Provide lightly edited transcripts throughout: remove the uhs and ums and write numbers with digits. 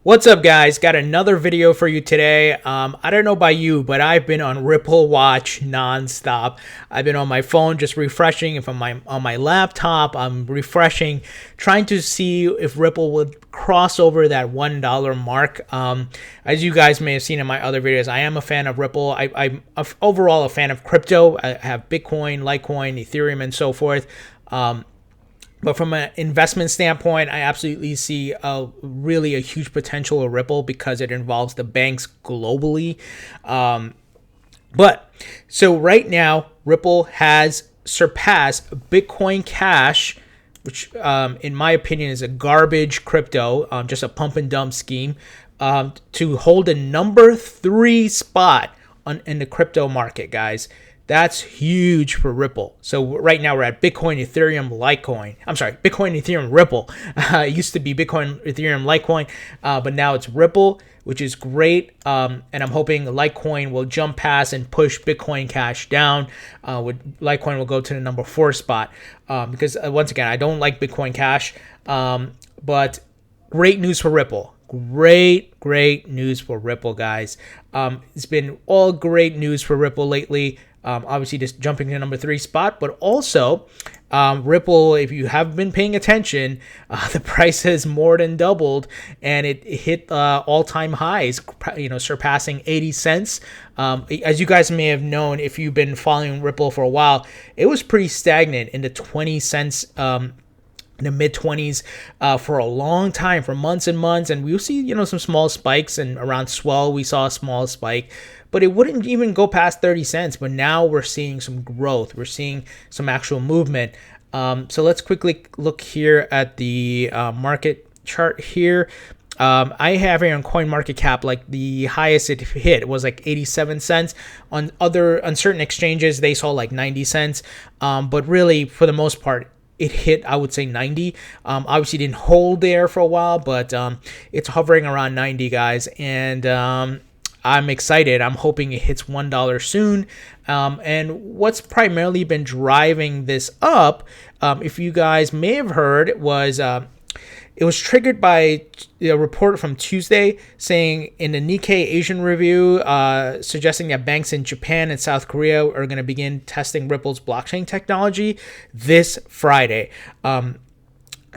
What's up, guys? Got another video for you today. I don't know about you, but I've been on Ripple Watch nonstop. I've been on my phone just refreshing. If I'm on my laptop, I'm refreshing, trying to see if Ripple would cross over that $1 mark. As you guys may have seen in my other videos, I am a fan of Ripple. I'm overall a fan of crypto. I have Bitcoin, Litecoin, Ethereum, and so forth. But from an investment standpoint, I absolutely see really a huge potential of Ripple because it involves the banks globally. So right now, Ripple has surpassed Bitcoin Cash, which in my opinion is a garbage crypto, just a pump and dump scheme, to hold a number 3 spot in the crypto market, guys. That's huge for Ripple. So right now we're at Bitcoin, Ethereum, Litecoin. I'm sorry, Bitcoin, Ethereum, Ripple. It used to be Bitcoin, Ethereum, Litecoin, but now it's Ripple, which is great. And I'm hoping Litecoin will jump past and push Bitcoin Cash down. Litecoin will go to the number 4 spot because once again, I don't like Bitcoin Cash, but great news for Ripple. Great news for Ripple, guys. It's been all great news for Ripple lately. Obviously just jumping to the number 3 spot, but also Ripple, if you have been paying attention, the price has more than doubled and it hit all-time highs, surpassing 80 cents. As you guys may have known, if you've been following Ripple for a while, it was pretty stagnant in the 20 cents, in the mid-20s for a long time, for months and months, and we'll see some small spikes, and around swell we saw a small spike, but it wouldn't even go past 30 cents. But now we're seeing some growth, we're seeing some actual movement. So let's quickly look here at the market chart here. I have here on CoinMarketCap, like the highest it hit was like 87 cents. On certain exchanges they saw like 90 cents, but really for the most part it hit, I would say, 90. Obviously didn't hold there for a while, but it's hovering around 90, guys. And I'm excited. I'm hoping it hits $1 soon. And what's primarily been driving this up, if you guys may have heard, was it was triggered by a report from Tuesday saying in the Nikkei Asian Review, suggesting that banks in Japan and South Korea are going to begin testing Ripple's blockchain technology this Friday.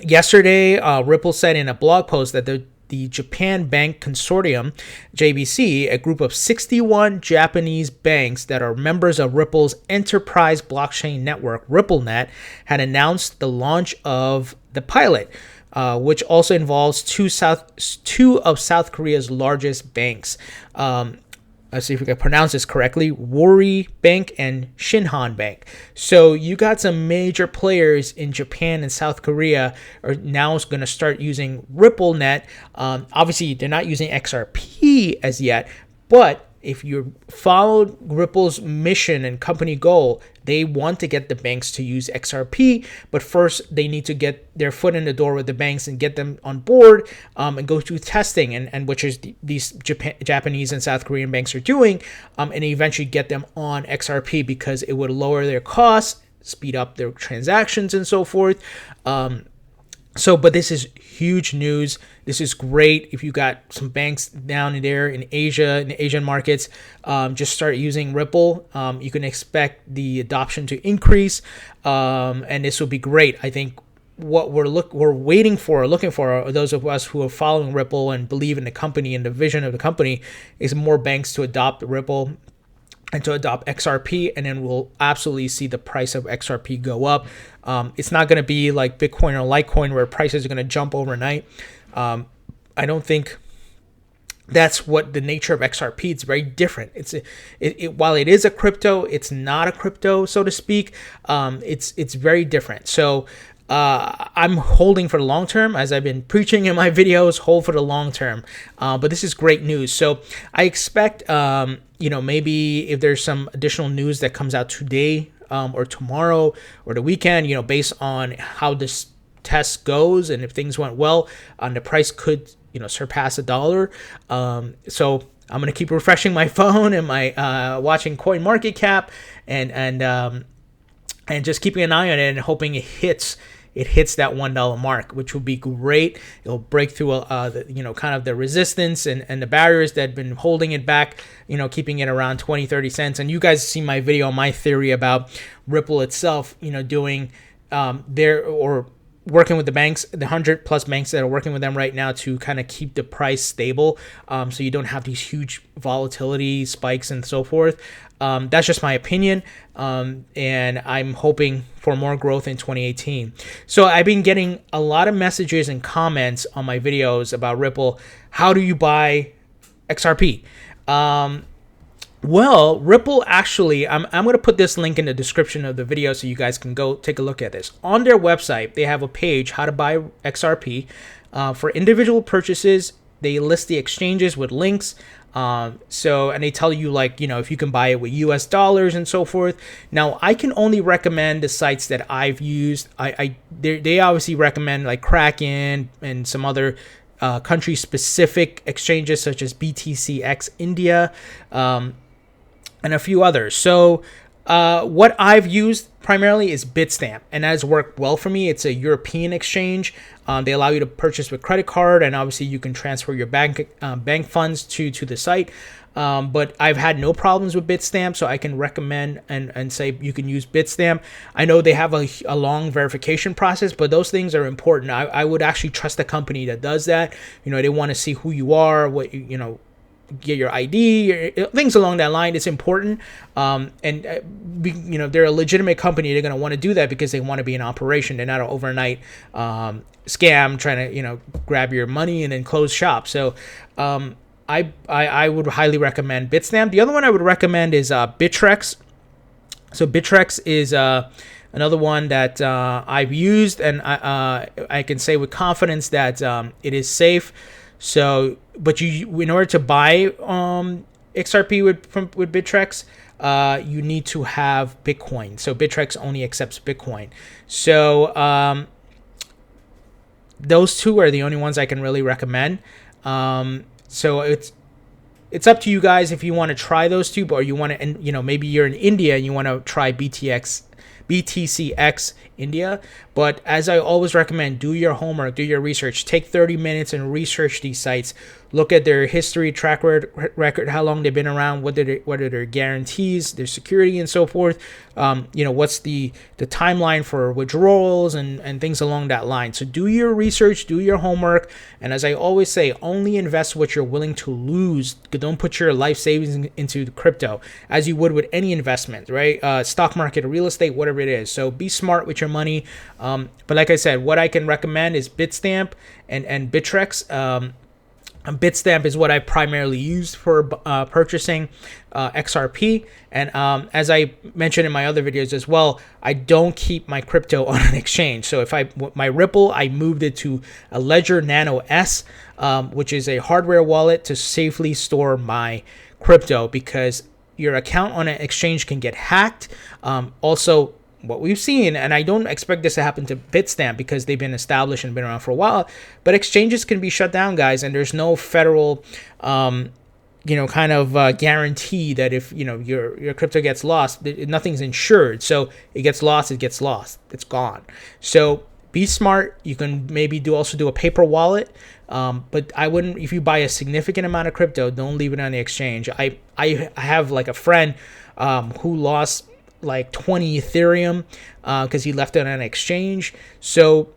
Yesterday, Ripple said in a blog post that the Japan Bank Consortium, JBC, a group of 61 Japanese banks that are members of Ripple's enterprise blockchain network, RippleNet, had announced the launch of the pilot, which also involves two of South Korea's largest banks. Let's see if we can pronounce this correctly: Woori Bank and Shinhan Bank. So you got some major players in Japan and South Korea are now going to start using RippleNet. Obviously, they're not using XRP as yet, but if you followed Ripple's mission and company goal, they want to get the banks to use XRP, but first they need to get their foot in the door with the banks and get them on board, and go through testing, and which is these Japanese and South Korean banks are doing, and eventually get them on XRP because it would lower their costs, speed up their transactions, and so forth. But this is huge news. This is great. If you got some banks down there in Asia, in the Asian markets, just start using Ripple. You can expect the adoption to increase, and this will be great. I think what we're looking for, those of us who are following Ripple and believe in the company and the vision of the company, is more banks to adopt Ripple and to adopt XRP, and then we'll absolutely see the price of XRP go up. It's not going to be like Bitcoin or Litecoin where prices are going to jump overnight. I don't think that's what the nature of XRP. It's very different. While it is a crypto, it's not a crypto, so to speak. It's very different. So I'm holding for the long term, as I've been preaching in my videos. Hold for the long term. But this is great news. So I expect, maybe if there's some additional news that comes out today, or tomorrow, or the weekend, based on how this test goes, and if things went well, the price could, surpass $1. So I'm gonna keep refreshing my phone and my watching CoinMarketCap and just keeping an eye on it and hoping it hits it hits that $1 mark, which would be great. It'll break through kind of the resistance and the barriers that have been holding it back, keeping it around 20-30 cents. And you guys see my video on my theory about Ripple itself, doing working with the banks, the 100+ banks that are working with them right now to kind of keep the price stable, so you don't have these huge volatility spikes and so forth. That's just my opinion, and I'm hoping for more growth in 2018. So I've been getting a lot of messages and comments on my videos about Ripple. How do you buy XRP? Well, Ripple actually, I'm going to put this link in the description of the video so you guys can go take a look at this. On their website, they have a page, how to buy XRP. For individual purchases, they list the exchanges with links. And they tell you, if you can buy it with US dollars and so forth. Now, I can only recommend the sites that I've used. They obviously recommend like Kraken and some other country-specific exchanges such as BTCX India, and a few others. So what I've used primarily is Bitstamp, and that has worked well for me. It's a European exchange. They allow you to purchase with credit card, and obviously you can transfer your bank funds to the site. But I've had no problems with Bitstamp, so I can recommend and say you can use Bitstamp. I know they have a long verification process, but those things are important. I would actually trust a company that does that. They want to see who you are, get your ID, things along that line. It's important, they're a legitimate company. They're going to want to do that because they want to be in operation. They're not an overnight scam trying to grab your money and then close shop. So I would highly recommend Bitstamp. The other one I would recommend is Bittrex. So Bittrex is another one that I've used, and I can say with confidence that it is safe. So, but in order to buy XRP with Bittrex, you need to have Bitcoin. So Bittrex only accepts Bitcoin. So those two are the only ones I can really recommend. So it's up to you guys if you want to try those two, or you want to, and maybe you're in India and you want to try BTCX India. But as I always recommend, do your homework, do your research. Take 30 minutes and research these sites. Look at their history, track record, how long they've been around, what are their guarantees, their security, and so forth. What's the timeline for withdrawals and things along that line. So do your research, do your homework, and as I always say, only invest what you're willing to lose. Don't put your life savings into crypto as you would with any investment, right? Stock market or real estate, whatever it is. So be smart with your money. But like I said, what I can recommend is Bitstamp and Bittrex. Bitstamp is what I primarily used for purchasing XRP. And as I mentioned in my other videos as well, I don't keep my crypto on an exchange. So if my Ripple, I moved it to a Ledger Nano S, which is a hardware wallet to safely store my crypto, because your account on an exchange can get hacked. Also, what we've seen, and I don't expect this to happen to Bitstamp because they've been established and been around for a while, but exchanges can be shut down, guys, and there's no federal guarantee that if your crypto gets lost, nothing's insured. So it gets lost, it's gone. So be smart. You can maybe also do a paper wallet, but I wouldn't. If you buy a significant amount of crypto, don't leave it on the exchange. I have like a friend who lost like 20 Ethereum because he left it on an exchange. So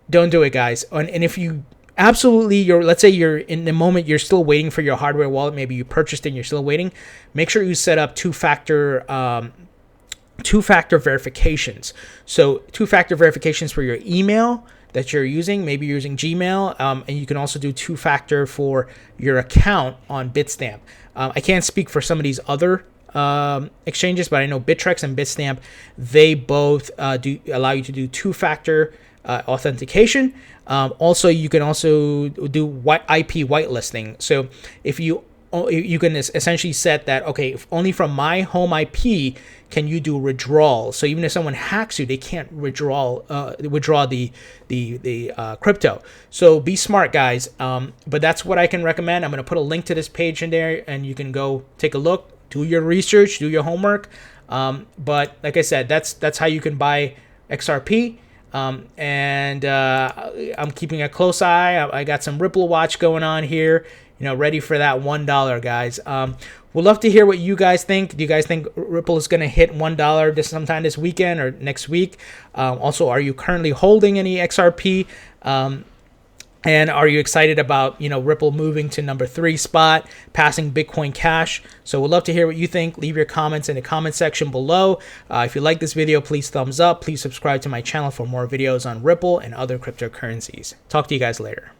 don't do it, guys. And if you absolutely, let's say you're in the moment, you're still waiting for your hardware wallet, maybe you purchased it and you're still waiting, make sure you set up two-factor verifications. So two-factor verifications for your email that you're using. Maybe you're using Gmail, and you can also do two-factor for your account on Bitstamp. I can't speak for some of these other exchanges, but I know Bittrex and Bitstamp, they both do allow you to do two-factor authentication. Also, you can also do IP whitelisting. So if you can essentially set that, okay, if only from my home IP can you do withdrawal. So even if someone hacks you, they can't withdraw the crypto. So be smart, guys. But that's what I can recommend. I'm going to put a link to this page in there, and you can go take a look. Do your research, do your homework. But like I said, that's how you can buy XRP. And I'm keeping a close eye. I got some Ripple watch going on here, ready for that $1, guys. We'd love to hear what you guys think. Do you guys think Ripple is going to hit $1 sometime this weekend or next week? Also, are you currently holding any XRP? And are you excited about, Ripple moving to number 3 spot, passing Bitcoin Cash? So we'd love to hear what you think. Leave your comments in the comment section below. If you like this video, please thumbs up. Please subscribe to my channel for more videos on Ripple and other cryptocurrencies. Talk to you guys later.